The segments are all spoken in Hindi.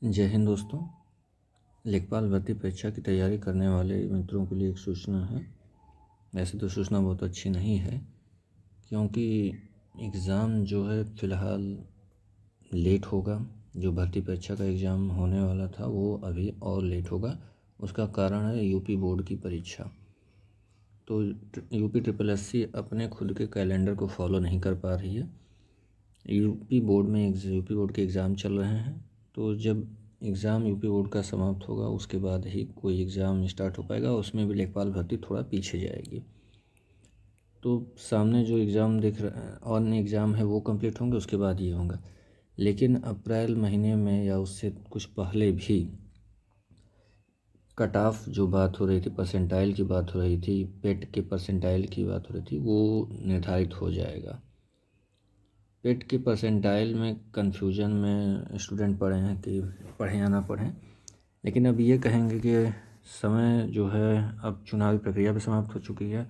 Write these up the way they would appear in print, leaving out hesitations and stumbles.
जय हिंद दोस्तों। लेखपाल भर्ती परीक्षा की तैयारी करने वाले मित्रों के लिए एक सूचना है। वैसे तो सूचना बहुत अच्छी नहीं है, क्योंकि एग्ज़ाम जो है फ़िलहाल लेट होगा। जो भर्ती परीक्षा का एग्ज़ाम होने वाला था वो अभी और लेट होगा। उसका कारण है यूपी बोर्ड की परीक्षा। तो यूपी ट्रिपल एससी अपने खुद के कैलेंडर को फॉलो नहीं कर पा रही है। यूपी बोर्ड के एग्ज़ाम चल रहे हैं, तो जब एग्ज़ाम यूपी बोर्ड का समाप्त होगा उसके बाद ही कोई एग्ज़ाम स्टार्ट हो पाएगा। उसमें भी लेखपाल भर्ती थोड़ा पीछे जाएगी। तो सामने जो एग्ज़ाम दिख रहा है, अन्य एग्ज़ाम है, वो कंप्लीट होंगे, उसके बाद ये होगा। लेकिन अप्रैल महीने में या उससे कुछ पहले भी कट ऑफ जो बात हो रही थी, परसेंटाइल की बात हो रही थी, पेट के परसेंटाइल की बात हो रही थी, वो निर्धारित हो जाएगा। पेट के परसेंटाइल में कन्फ्यूजन में स्टूडेंट पढ़े हैं कि पढ़ें या ना पढ़ें। लेकिन अब ये कहेंगे कि समय जो है अब चुनावी प्रक्रिया भी समाप्त हो चुकी है,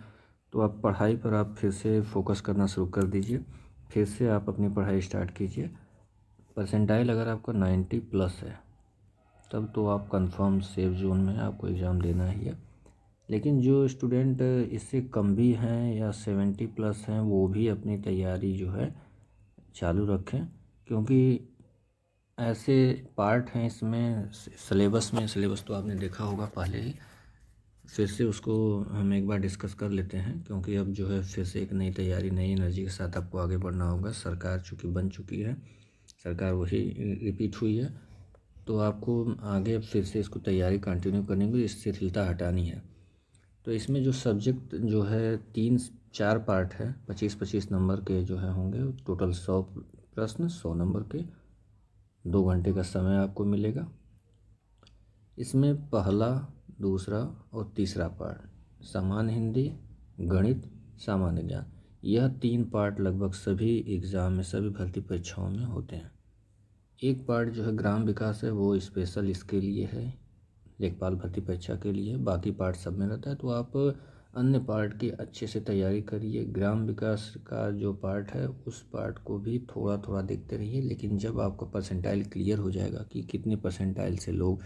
तो आप पढ़ाई पर आप फिर से फोकस करना शुरू कर दीजिए। फिर से आप अपनी पढ़ाई स्टार्ट कीजिए। परसेंटाइल अगर आपका 90+ है तब तो आप कंफर्म सेफ जोन में आपको एग्ज़ाम देना ही है। लेकिन जो स्टूडेंट इससे कम भी हैं या 70+ हैं, वो भी अपनी तैयारी जो है चालू रखें, क्योंकि ऐसे पार्ट हैं इसमें सिलेबस तो आपने देखा होगा पहले ही। फिर से उसको हम एक बार डिस्कस कर लेते हैं, क्योंकि अब जो है फिर से एक नई तैयारी, नई एनर्जी के साथ आपको आगे बढ़ना होगा। सरकार चूँकि बन चुकी है, सरकार वही रिपीट हुई है, तो आपको आगे फिर से इसको तैयारी कंटिन्यू करनी होगी, शिथिलता हटानी है। तो इसमें जो सब्जेक्ट जो है 3-4 पार्ट है, 25-25 नंबर के जो है होंगे। टोटल 100 प्रश्न, 100 नंबर के, 2 घंटे का समय आपको मिलेगा। इसमें पहला, दूसरा और तीसरा पार्ट सामान्य हिंदी, गणित, सामान्य ज्ञान, यह 3 पार्ट लगभग सभी एग्ज़ाम में, सभी भर्ती परीक्षाओं में होते हैं। एक पार्ट जो है ग्राम विकास है, वो स्पेशल इसके लिए है, लेखपाल भर्ती परीक्षा के लिए। बाकी पार्ट सब में रहता है, तो आप अन्य पार्ट की अच्छे से तैयारी करिए। ग्राम विकास का जो पार्ट है उस पार्ट को भी थोड़ा थोड़ा देखते रहिए। लेकिन जब आपका परसेंटाइल क्लियर हो जाएगा कि कितने परसेंटाइल से लोग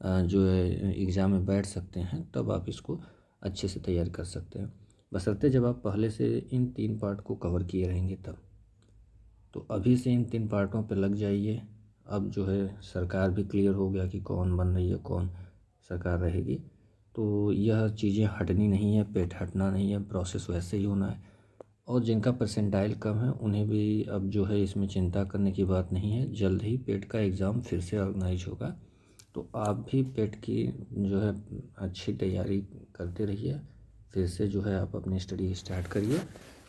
जो है एग्ज़ाम में बैठ सकते हैं, तब आप इसको अच्छे से तैयार कर सकते हैं, बशर्ते जब आप पहले से इन 3 पार्ट को कवर किए रहेंगे तब। तो अभी से इन 3 पार्टों पर लग जाइए। अब जो है सरकार भी क्लियर हो गया कि कौन बन रही है, कौन सरकार रहेगी, तो यह चीज़ें हटनी नहीं है, पेट हटना नहीं है, प्रोसेस वैसे ही होना है। और जिनका परसेंटाइल कम है उन्हें भी अब जो है इसमें चिंता करने की बात नहीं है। जल्द ही पेट का एग्ज़ाम फिर से ऑर्गेनाइज होगा, तो आप भी पेट की जो है अच्छी तैयारी करते रहिए। फिर से जो है आप अपनी स्टडी स्टार्ट करिए।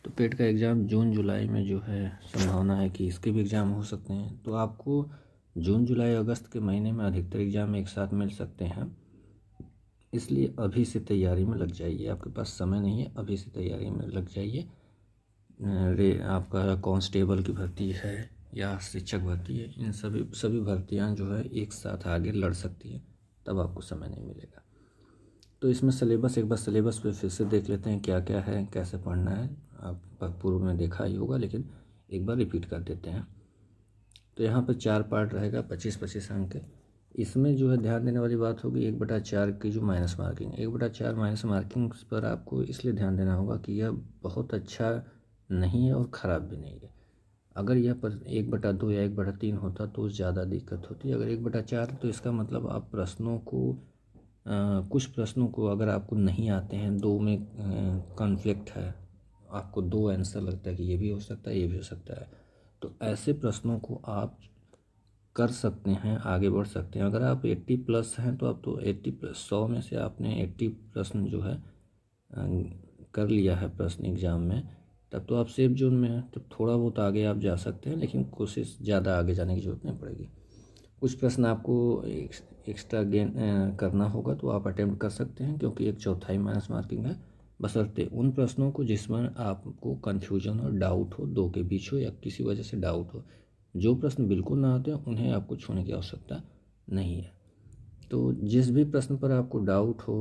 तो पेट का एग्ज़ाम जून जुलाई में जो है संभावना है कि इसके भी एग्ज़ाम हो सकते हैं। तो आपको जून जुलाई अगस्त के महीने में अधिकतर एग्ज़ाम एक साथ मिल सकते हैं, इसलिए अभी से तैयारी में लग जाइए। आपके पास समय नहीं है, अभी से तैयारी में लग जाइए। आपका कांस्टेबल की भर्ती है या शिक्षक भर्ती है, इन सभी भर्तियां जो है एक साथ आगे लड़ सकती हैं, तब आपको समय नहीं मिलेगा। तो इसमें सिलेबस, एक बार सिलेबस पे फिर से देख लेते हैं क्या क्या है, कैसे पढ़ना है। आप पूर्व में देखा ही होगा, लेकिन एक बार रिपीट कर देते हैं। तो यहाँ पर 4 पार्ट रहेगा, 25-25 अंक के। इसमें जो है ध्यान देने वाली बात होगी 1/4 की जो माइनस मार्किंग, 1/4 माइनस मार्किंग पर आपको इसलिए ध्यान देना होगा कि यह बहुत अच्छा नहीं है और ख़राब भी नहीं है। अगर यह पर 1/2 या 1/3 होता तो ज़्यादा दिक्कत होती। अगर 1/4 तो इसका मतलब आप प्रश्नों को कुछ प्रश्नों को अगर आपको नहीं आते हैं, 2 में कॉन्फ्लिक्ट है, आपको 2 आंसर लगता है कि ये भी हो सकता है, ये भी हो सकता है, तो ऐसे प्रश्नों को आप कर सकते हैं, आगे बढ़ सकते हैं। अगर आप 80+ हैं तो आप तो 80+, 100 में से आपने 80 प्रश्न जो है कर लिया है प्रश्न एग्ज़ाम में, तब तो आप सेफ जोन में हैं। तब थोड़ा बहुत आगे आप जा सकते हैं, लेकिन कोशिश ज़्यादा आगे जाने की ज़रूरत नहीं पड़ेगी। कुछ प्रश्न आपको एक्स्ट्रा गेन करना होगा तो आप अटेम्प्ट कर सकते हैं, क्योंकि 1/4 माइनस मार्किंग है, बशर्ते उन प्रश्नों को जिसमें आपको कन्फ्यूजन और डाउट हो, 2 के बीच हो या किसी वजह से डाउट हो। जो प्रश्न बिल्कुल ना आते हैं उन्हें आपको छोड़ने की आवश्यकता नहीं है। तो जिस भी प्रश्न पर आपको डाउट हो,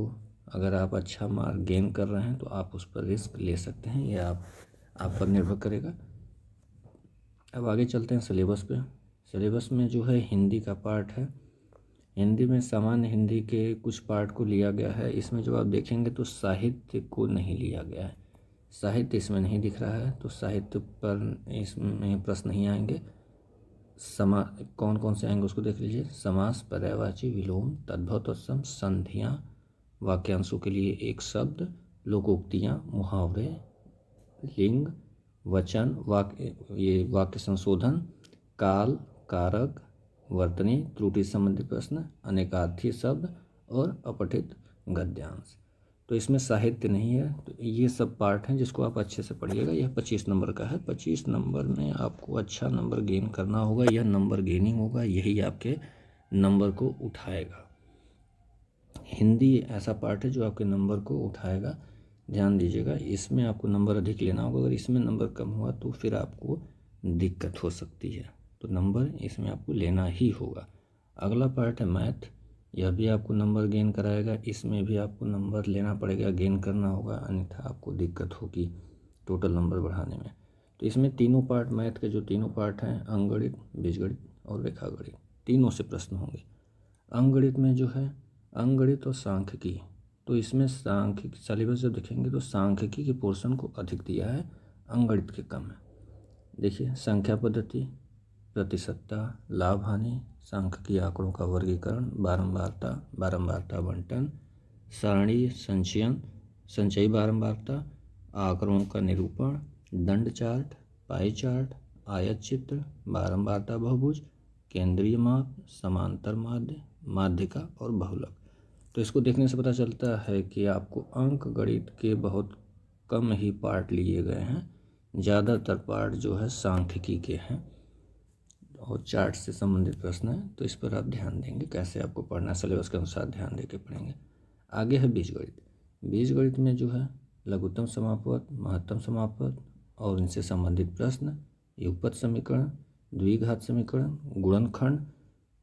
अगर आप अच्छा मार्क गेन कर रहे हैं तो आप उस पर रिस्क ले सकते हैं, यह आप पर निर्भर करेगा। अब आगे चलते हैं सिलेबस पे। सिलेबस में जो है हिंदी का पार्ट है, हिंदी में सामान्य हिंदी के कुछ पार्ट को लिया गया है। इसमें जब आप देखेंगे तो साहित्य को नहीं लिया गया है, साहित्य इसमें नहीं दिख रहा है, तो साहित्य पर इसमें प्रश्न नहीं आएंगे। कौन कौन से आएंगे उसको देख लीजिए। समास, पर्यायवाची, विलोम, तद्भव, तत्सम, संधियाँ, वाक्यांशों के लिए एक शब्द, लोकोक्तियाँ, मुहावरे, लिंग, वचन, वाक्य संशोधन, काल, कारक, वर्तनी, त्रुटि संबंधी प्रश्न, अनेकार्थी शब्द और अपठित गद्यांश। तो इसमें साहित्य नहीं है। तो ये सब पार्ट हैं जिसको आप अच्छे से पढ़िएगा। यह 25 नंबर का है। 25 नंबर में आपको अच्छा नंबर गेन करना होगा। यह नंबर गेनिंग होगा, यही आपके नंबर को उठाएगा। हिंदी ऐसा पार्ट है जो आपके नंबर को उठाएगा। ध्यान दीजिएगा, इसमें आपको नंबर अधिक लेना होगा। अगर इसमें नंबर कम हुआ तो फिर आपको दिक्कत हो सकती है। तो नंबर इसमें आपको लेना ही होगा। अगला पार्ट है मैथ। यह भी आपको नंबर गेन कराएगा। इसमें भी आपको नंबर लेना पड़ेगा, गेन करना होगा, अन्यथा आपको दिक्कत होगी टोटल नंबर बढ़ाने में। तो इसमें तीनों पार्ट, मैथ के जो तीनों पार्ट हैं, अंकगणित, बीजगणित और रेखागणित, तीनों से प्रश्न होंगे। अंकगणित में जो है अंकगणित और सांख्यिकी, तो इसमें सांख्यिकी सिलेबस जब देखेंगे तो सांख्यिकी के पोर्शन को अधिक दिया है, अंकगणित के कम है। देखिए, संख्या पद्धति, प्रतिशतता, लाभ हानि, सांख्यिकीय आंकड़ों का वर्गीकरण, बारंबारता बंटन, सारणी संचयन, संचयी बारंबारता, आंकड़ों का निरूपण, दंड चार्ट, पाई चार्ट, आयत चित्र, बारंबारता बहुभुज, केंद्रीय माप, समांतर माध्य, माध्यिका और बहुलक। तो इसको देखने से पता चलता है कि आपको अंक गणित के बहुत कम ही पार्ट लिए गए हैं, ज़्यादातर पार्ट जो है सांख्यिकी के हैं और चार्ट से संबंधित प्रश्न है। तो इस पर आप ध्यान देंगे, कैसे आपको पढ़ना है, सिलेबस के अनुसार ध्यान दे के पढ़ेंगे। आगे है बीजगणित। बीजगणित में जो है लघुत्तम समापवर्त, महत्तम समापवर्त और इनसे संबंधित प्रश्न, युगपत समीकरण, द्विघात समीकरण, गुणनखंड,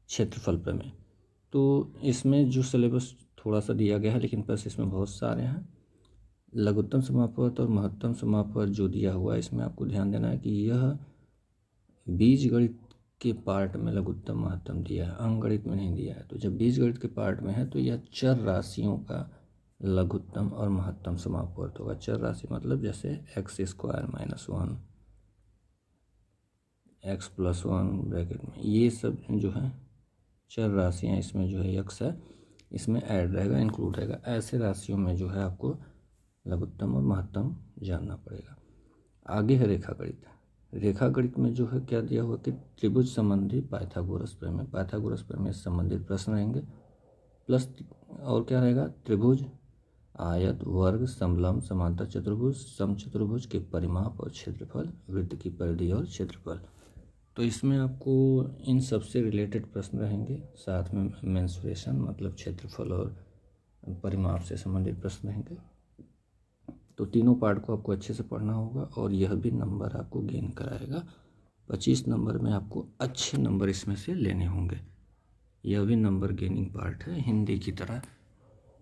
क्षेत्रफल प्रमेय। तो इसमें जो सिलेबस थोड़ा सा दिया गया है, लेकिन प्रश्न इसमें बहुत सारे हैं। लघुत्तम समापवर्त और महत्तम समापवर्त जो दिया हुआ है, इसमें आपको ध्यान देना है कि यह बीजगणित के पार्ट में लघुत्तम महत्तम दिया है, अंकगणित में नहीं दिया है। तो जब बीजगणित के पार्ट में है तो यह चर राशियों का लघुत्तम और महत्तम समापवर्त होगा। चर राशि मतलब जैसे x² - 1, x + 1 ब्रैकेट में, ये सब जो है चर राशियाँ, इसमें जो है x है, इसमें ऐड रहेगा, इंक्लूड रहेगा। ऐसे राशियों में जो है आपको लघुत्तम और महत्तम जानना पड़ेगा। आगे है रेखागणित। रेखागणित में जो है क्या दिया हुआ कि त्रिभुज संबंधी पाइथागोरस प्रमेय, पाइथागोरस प्रमेय से संबंधित प्रश्न रहेंगे। प्लस और क्या रहेगा, त्रिभुज, आयत, वर्ग, समलंब, समांतर चतुर्भुज, समचतुर्भुज के परिमाप और क्षेत्रफल, वृत्त की परिधि और क्षेत्रफल। तो इसमें आपको इन सब से रिलेटेड प्रश्न रहेंगे। साथ में मेंसुरेशन मतलब क्षेत्रफल और परिमाप से संबंधित प्रश्न रहेंगे। तो तीनों पार्ट को आपको अच्छे से पढ़ना होगा और यह भी नंबर आपको गेन कराएगा। 25 नंबर में आपको अच्छे नंबर इसमें से लेने होंगे। यह भी नंबर गेनिंग पार्ट है हिंदी की तरह।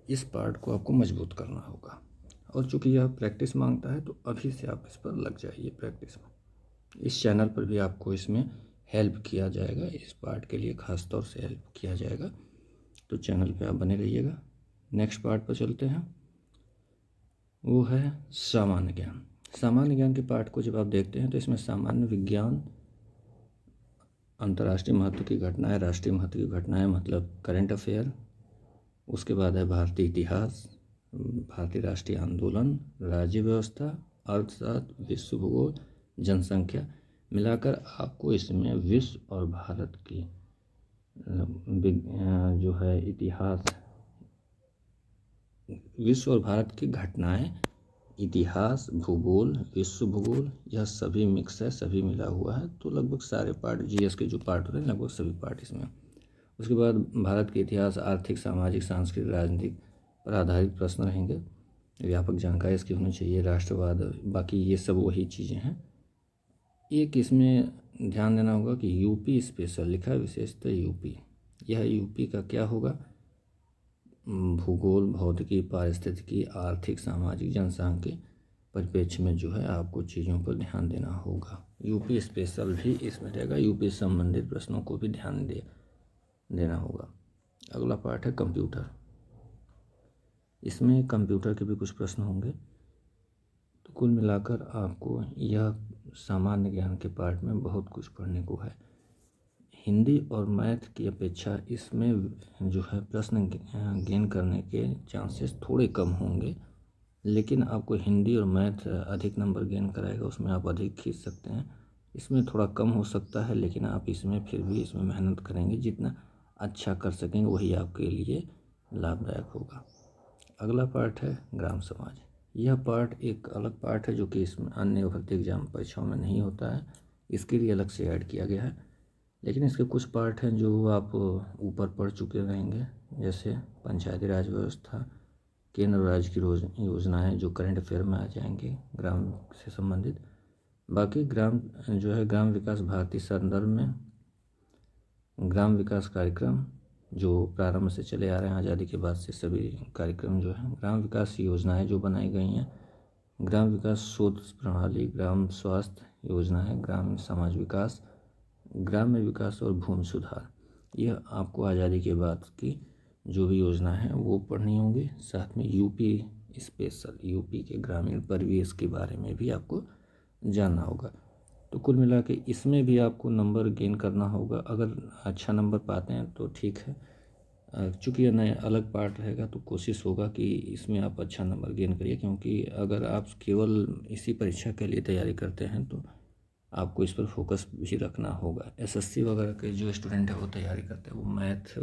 इस पार्ट को आपको मजबूत करना होगा और चूँकि यह प्रैक्टिस मांगता है तो अभी से आप इस पर लग जाइए प्रैक्टिस में। इस चैनल पर भी आपको इसमें हेल्प किया जाएगा, इस पार्ट के लिए ख़ास तौर से हेल्प किया जाएगा। तो चैनल पे आप बने रहिएगा। नेक्स्ट पार्ट पर चलते हैं, वो है सामान्य ज्ञान। सामान्य ज्ञान के पार्ट को जब आप देखते हैं तो इसमें सामान्य विज्ञान, अंतर्राष्ट्रीय महत्व की घटनाएं, राष्ट्रीय महत्व की घटनाएं मतलब करंट अफेयर, उसके बाद है भारतीय इतिहास, भारतीय राष्ट्रीय आंदोलन, राज्य व्यवस्था, अर्थशास्त्र, विश्व भूगोल, जनसंख्या, मिलाकर आपको इसमें विश्व और भारत की जो है इतिहास, विश्व और भारत की घटनाएं, इतिहास, भूगोल, विश्व भूगोल, यह सभी मिक्स है, सभी मिला हुआ है। तो लगभग सारे पार्ट, जीएस के जो पार्ट होते हैं लगभग सभी पार्ट इसमें। उसके बाद भारत के इतिहास, आर्थिक, सामाजिक, सांस्कृतिक, राजनीतिक पर आधारित प्रश्न रहेंगे। व्यापक जानकारी इसकी होनी चाहिए, राष्ट्रवाद, बाकी ये सब वही चीज़ें हैं। एक इसमें ध्यान देना होगा कि यूपी स्पेशल लिखा है, विशेषतः यूपी। यह यूपी का क्या होगा, भूगोल, भौतिकी, पारिस्थितिकी, आर्थिक, सामाजिक, जनसांख्यिकी परिप्रेक्ष्य में जो है आपको चीज़ों पर ध्यान देना होगा। यूपी स्पेशल भी इसमें रहेगा, यूपी से संबंधित प्रश्नों को भी ध्यान देना होगा। अगला पार्ट है कंप्यूटर। इसमें कंप्यूटर के भी कुछ प्रश्न होंगे। तो कुल मिलाकर आपको यह सामान्य ज्ञान के पार्ट में बहुत कुछ पढ़ने को है। हिंदी और मैथ की अपेक्षा इसमें जो है प्रश्न गेन करने के चांसेस थोड़े कम होंगे, लेकिन आपको हिंदी और मैथ अधिक नंबर गेन कराएगा, उसमें आप अधिक खींच सकते हैं। इसमें थोड़ा कम हो सकता है, लेकिन आप इसमें फिर भी इसमें मेहनत करेंगे, जितना अच्छा कर सकेंगे वही आपके लिए लाभदायक होगा। अगला पार्ट है ग्राम समाज। यह पार्ट एक अलग पार्ट है जो कि इसमें अन्य भर्ती एग्जाम परीक्षाओं में नहीं होता है, इसके लिए अलग से ऐड किया गया है। लेकिन इसके कुछ पार्ट हैं जो आप ऊपर पढ़ चुके रहेंगे, जैसे पंचायती राज व्यवस्था, केंद्र और राज्य की योजनाएं जो करंट अफेयर में आ जाएंगे ग्राम से संबंधित। बाकी ग्राम जो है ग्राम विकास भारतीय संदर्भ में ग्राम विकास कार्यक्रम जो प्रारंभ से चले आ रहे हैं, आज़ादी के बाद से सभी कार्यक्रम जो है, ग्राम विकास योजनाएं जो बनाई गई हैं, ग्राम विकास शोध प्रणाली, ग्राम स्वास्थ्य योजनाएं, ग्राम समाज विकास, ग्राम्य विकास और भूमि सुधार, यह आपको आज़ादी के बाद की जो भी योजना है वो पढ़नी होंगी। साथ में यूपी स्पेशल, यूपी के ग्रामीण परिवेश के बारे में भी आपको जानना होगा। तो कुल मिला के इसमें भी आपको नंबर गेन करना होगा। अगर अच्छा नंबर पाते हैं तो ठीक है, चूँकि यह नया अलग पार्ट रहेगा तो कोशिश होगा कि इसमें आप अच्छा नंबर गेन करिए, क्योंकि अगर आप केवल इसी परीक्षा के लिए तैयारी करते हैं तो आपको इस पर फोकस भी रखना होगा। एसएससी वगैरह के जो स्टूडेंट है वो तैयारी करते हैं, वो मैथ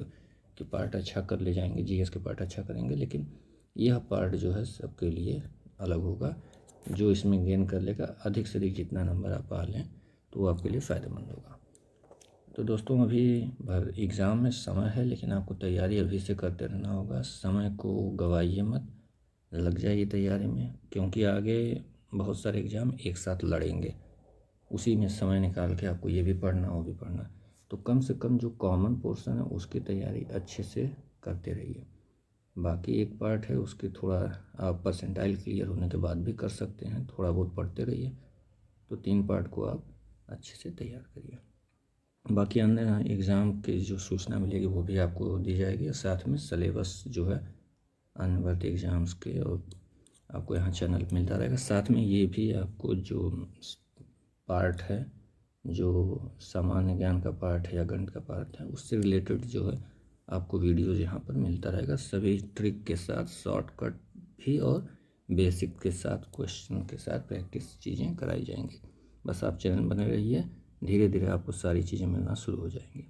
के पार्ट अच्छा कर ले जाएंगे, जीएस के पार्ट अच्छा करेंगे, लेकिन यह पार्ट जो है सबके लिए अलग होगा। जो इसमें गेन कर लेगा, अधिक से अधिक जितना नंबर आप पा लें तो वो आपके लिए फ़ायदेमंद होगा। तो दोस्तों अभी भर एग्ज़ाम में समय है, लेकिन आपको तैयारी अभी से करते रहना होगा। समय को गवाइए मत, लग जाइए तैयारी में, क्योंकि आगे बहुत सारे एग्ज़ाम एक साथ लड़ेंगे। उसी में समय निकाल के आपको ये भी पढ़ना वो भी पढ़ना, तो कम से कम जो कॉमन पोर्शन है उसकी तैयारी अच्छे से करते रहिए। बाकी एक पार्ट है उसके थोड़ा आप परसेंटाइल क्लियर होने के बाद भी कर सकते हैं, थोड़ा बहुत पढ़ते रहिए। तो 3 पार्ट को आप अच्छे से तैयार करिए। बाकी अन्य एग्ज़ाम की जो सूचना मिलेगी वो भी आपको दी जाएगी, साथ में सिलेबस जो है अन्य भर्ती एग्ज़ाम्स के और आपको यहाँ चैनल पर मिलता रहेगा। साथ में ये भी आपको जो पार्ट है, जो सामान्य ज्ञान का पार्ट है या गणित का पार्ट है, उससे रिलेटेड जो है आपको वीडियो यहाँ पर मिलता रहेगा, सभी ट्रिक के साथ, शॉर्टकट भी और बेसिक के साथ, क्वेश्चन के साथ प्रैक्टिस चीज़ें कराई जाएंगी। बस आप चैनल बने रहिए, धीरे धीरे आपको सारी चीज़ें मिलना शुरू हो जाएंगी।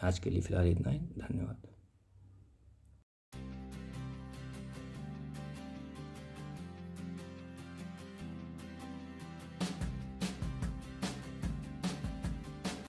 आज के लिए फ़िलहाल इतना ही, धन्यवाद।